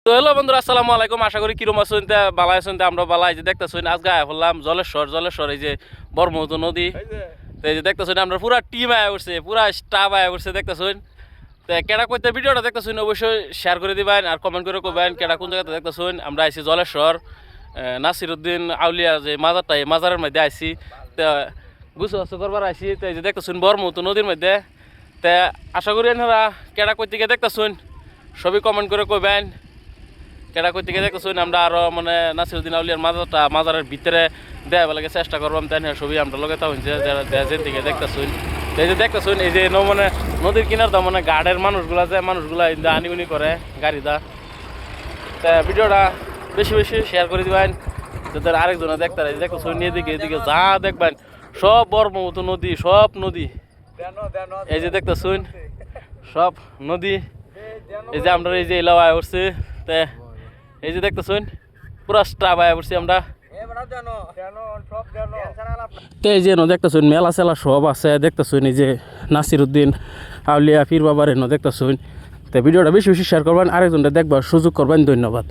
তো হ্যালো বন্ধুরা, আসসালামু আলাইকুম। আশা করি কিরম আছেন, বালা আছেন। আমরা বালা এই যে দেখতেছেন আজকে আয়া বললাম জলেশ্বর এই যে ব্রহ্মপুত্র নদী। তো এই যে দেখতেছেন আমরা পুরা টিম আয়া উঠছে, পুরা স্টাফ আয়া উঠছে দেখতেছেন। তো কেডা কইতে ভিডিওটা দেখতেছেন অবশ্যই শেয়ার করে দিবেন আর কমেন্ট করে কইবেন কেডা কোন জায়গাতে দেখতেছেন। আমরা আইছি জলেশ্বর নাসিরউদ্দিন আউলিয়া যে মাজারটা, এই মাজারের মধ্যে আইছি। তো গুছু করবার আইছি। তো এই যে দেখতেছেন ব্রহ্মপুত্র নদীর মধ্যে। তো আশা করি আপনারা কেডা কই থেকে দেখতেছেন সবই কমেন্ট করে কইবেন কেডা কই থেকে দেখতেছেন। আমরা আরও মানে নাসিরউদ্দিন আউলিয়ার মাজারের ভিতরে দেওয়া লাগে চেষ্টা করবাম। তাই না সবই আমরা লগে তা হচ্ছে যারা যেন থেকে দেখতেছেন। এই যে দেখতেছেন এই যে মানে নদীর কিনার দা মানে গার্ডের মানুষগুলা যে মানুষগুলা আনি উনি করে গাড়ি দা। তা ভিডিওটা বেশি বেশি শেয়ার করে দিবেন যাদের আরেকজনে দেখতে দেখতেছেন। এদিকে যা দেখবেন সব ব্রহ্মপুত্র নদী, সব নদী। এই যে দেখতেছেন সব নদী। এই যে আমরা এই যে এলাও আয় উঠছে। তে এই যে দেখতেছেন পুরা স্টাফ আয় উঠছি আমরা। তো এই যে দেখতেছেন মেলা সেলা সব আছে দেখতেছেন। এই যে নাসিরউদ্দিন আউলিয়া পীর বাবার দেখতেছেন। তো ভিডিওটা বেশি বেশি শেয়ার করবেন, আরেকজনটা দেখবার সুযোগ করবেন। ধন্যবাদ।